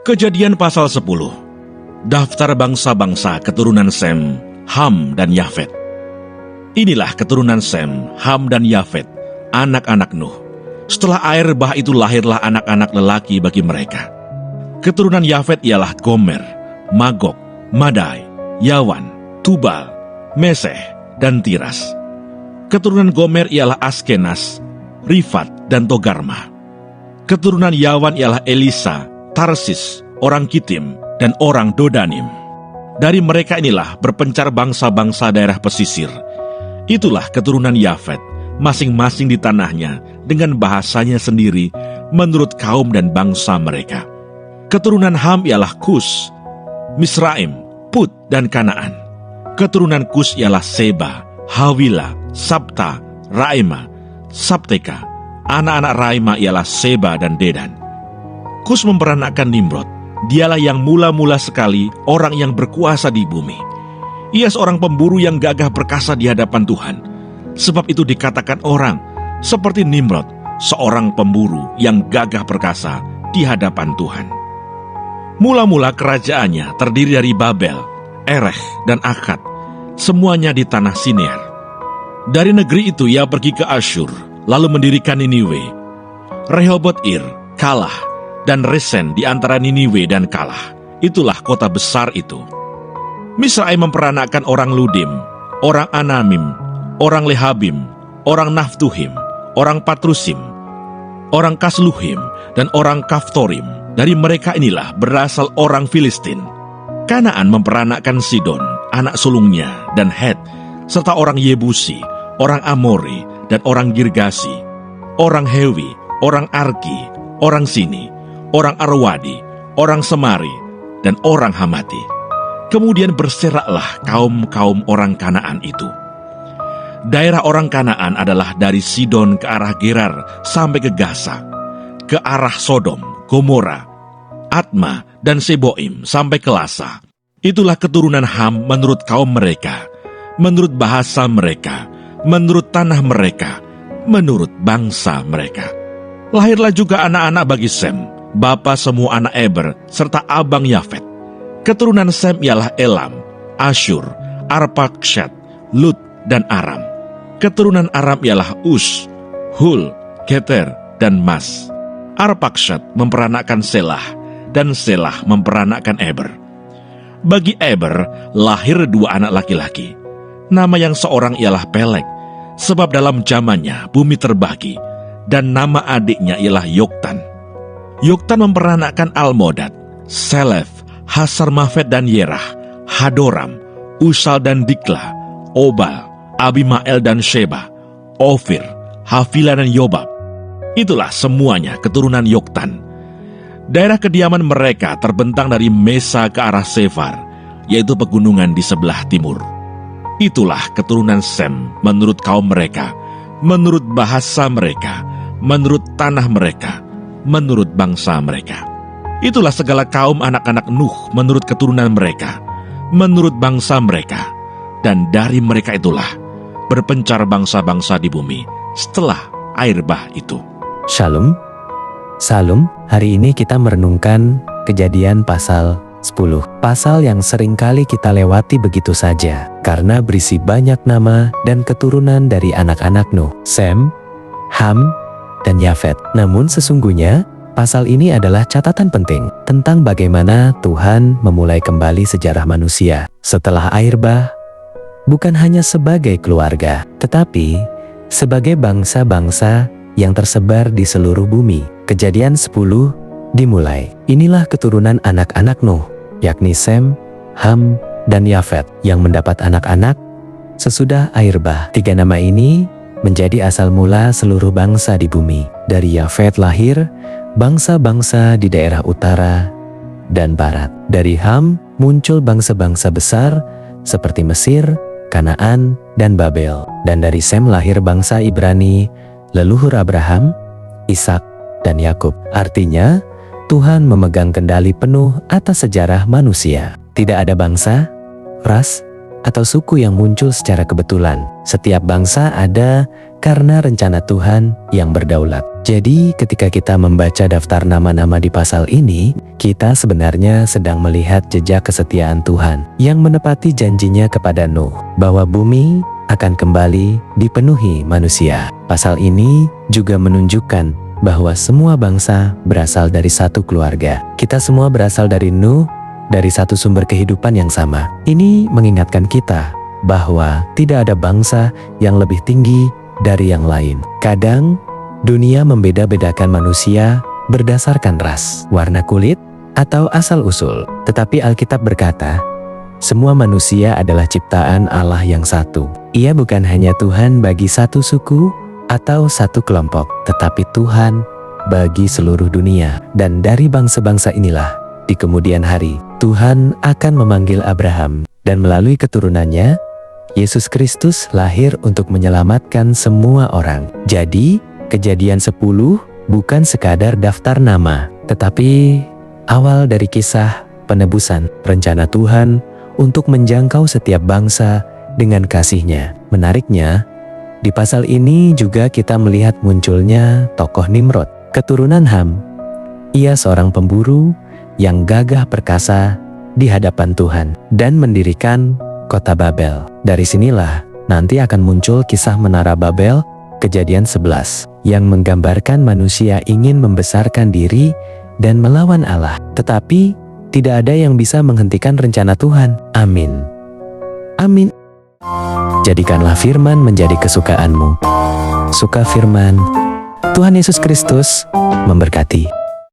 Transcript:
Kejadian pasal 10. Daftar bangsa-bangsa keturunan Sem, Ham, dan Yafet. Inilah keturunan Sem, Ham, dan Yafet, anak-anak Nuh. Setelah air bah itu lahirlah anak-anak lelaki bagi mereka. Keturunan Yafet ialah Gomer, Magog, Madai, Yawan, Tubal, Meseh, dan Tiras. Keturunan Gomer ialah Askenas, Rifat, dan Togarma. Keturunan Yawan ialah Elisa, Tarsis, orang Kitim, dan orang Dodanim. Dari mereka inilah berpencar bangsa-bangsa daerah pesisir. Itulah keturunan Yafet, masing-masing di tanahnya, dengan bahasanya sendiri, menurut kaum dan bangsa mereka. Keturunan Ham ialah Kus, Misraim, Put, dan Kanaan. Keturunan Kus ialah Seba, Hawila, Sabta, Raima, Sabteka. Anak-anak Raima ialah Seba dan Dedan. Kus memperanakkan Nimrod. Dialah yang mula-mula sekali orang yang berkuasa di bumi. Ia seorang pemburu yang gagah perkasa di hadapan Tuhan. Sebab itu dikatakan orang seperti Nimrod, seorang pemburu yang gagah perkasa di hadapan Tuhan. Mula-mula kerajaannya terdiri dari Babel, Erech, dan Akkad, semuanya di tanah Sinear. Dari negeri itu ia pergi ke Asyur, lalu mendirikan Niniwe, Rehoboth-ir, Kalah, dan Resen di antara Niniwe dan Kalah. Itulah kota besar itu. Misraim memperanakkan orang Ludim, orang Anamim, orang Lehabim, orang Naftuhim, orang Patrusim, orang Kasluhim, dan orang Kaftorim. Dari mereka inilah berasal orang Filistin. Kanaan memperanakkan Sidon, anak sulungnya, dan Het, serta orang Yebusi, orang Amori, dan orang Girgasi, orang Hewi, orang Arki, orang Sini, orang Arwadi, orang Semari, dan orang Hamati. Kemudian berseraklah kaum-kaum orang Kanaan itu. Daerah orang Kanaan adalah dari Sidon ke arah Gerar sampai ke Gaza, ke arah Sodom, Gomora, Atma, dan Seboim sampai ke Lasa. Itulah keturunan Ham menurut kaum mereka, menurut bahasa mereka, menurut tanah mereka, menurut bangsa mereka. Lahirlah juga anak-anak bagi Sem, bapa semua anak Eber, serta abang Yafet. Keturunan Sem ialah Elam, Asyur, Arpaksyad, Lut, dan Aram. Keturunan Aram ialah Us, Hul, Geter, dan Mas. Arpaksyad memperanakkan Selah, dan Selah memperanakkan Eber. Bagi Eber lahir dua anak laki-laki. Nama yang seorang ialah Peleg, sebab dalam zamannya bumi terbagi, dan nama adiknya ialah Yoktan. Yoktan memperanakkan Almodad, Selef, Hasarmafet dan Yerah, Hadoram, Usal dan Dikla, Obal, Abimael dan Sheba, Ofir, Havila dan Yobab. Itulah semuanya keturunan Yoktan. Daerah kediaman mereka terbentang dari Mesa ke arah Sefar, yaitu pegunungan di sebelah timur. Itulah keturunan Sem menurut kaum mereka, menurut bahasa mereka, menurut tanah mereka, menurut bangsa mereka. Itulah segala kaum anak-anak Nuh menurut keturunan mereka, menurut bangsa mereka. Dan dari mereka itulah berpencar bangsa-bangsa di bumi setelah air bah itu. Shalom. Salam, hari ini kita merenungkan Kejadian pasal 10. Pasal yang sering kali kita lewati begitu saja, karena berisi banyak nama dan keturunan dari anak-anak Nuh, Sem, Ham, dan Yafet. Namun sesungguhnya, pasal ini adalah catatan penting tentang bagaimana Tuhan memulai kembali sejarah manusia setelah air bah, bukan hanya sebagai keluarga, tetapi sebagai bangsa-bangsa yang tersebar di seluruh bumi. Kejadian 10 dimulai. Inilah keturunan anak-anak Nuh, yakni Sem, Ham, dan Yafet, yang mendapat anak-anak sesudah air bah. Tiga nama ini menjadi asal mula seluruh bangsa di bumi. Dari Yafet lahir bangsa-bangsa di daerah utara dan barat. Dari Ham muncul bangsa-bangsa besar seperti Mesir, Kanaan, dan Babel. Dan dari Sem lahir bangsa Ibrani, leluhur Abraham, Ishak, dan Yakub. Artinya, Tuhan memegang kendali penuh atas sejarah manusia. Tidak ada bangsa, ras, atau suku yang muncul secara kebetulan. Setiap bangsa ada karena rencana Tuhan yang berdaulat. Jadi ketika kita membaca daftar nama-nama di pasal ini, kita sebenarnya sedang melihat jejak kesetiaan Tuhan yang menepati janjinya kepada Nuh bahwa bumi akan kembali dipenuhi manusia. Pasal ini juga menunjukkan bahwa semua bangsa berasal dari satu keluarga. Kita semua berasal dari Nuh, dari satu sumber kehidupan yang sama. Ini mengingatkan kita bahwa tidak ada bangsa yang lebih tinggi dari yang lain. Kadang dunia membeda-bedakan manusia berdasarkan ras, warna kulit, atau asal-usul. Tetapi Alkitab berkata, semua manusia adalah ciptaan Allah yang satu. Ia bukan hanya Tuhan bagi satu suku atau satu kelompok, tetapi Tuhan bagi seluruh dunia. Dan dari bangsa-bangsa inilah, di kemudian hari, Tuhan akan memanggil Abraham, dan melalui keturunannya, Yesus Kristus lahir untuk menyelamatkan semua orang. Jadi, Kejadian 10 bukan sekadar daftar nama, tetapi awal dari kisah penebusan, rencana Tuhan untuk menjangkau setiap bangsa dengan kasih-Nya. Menariknya, di pasal ini juga kita melihat munculnya tokoh Nimrod, keturunan Ham. Ia seorang pemburu yang gagah perkasa di hadapan Tuhan dan mendirikan kota Babel. Dari sinilah nanti akan muncul kisah Menara Babel, Kejadian 11, yang menggambarkan manusia ingin membesarkan diri dan melawan Allah. Tetapi tidak ada yang bisa menghentikan rencana Tuhan. Amin. Amin. Jadikanlah firman menjadi kesukaanmu. Suka firman. Tuhan Yesus Kristus memberkati.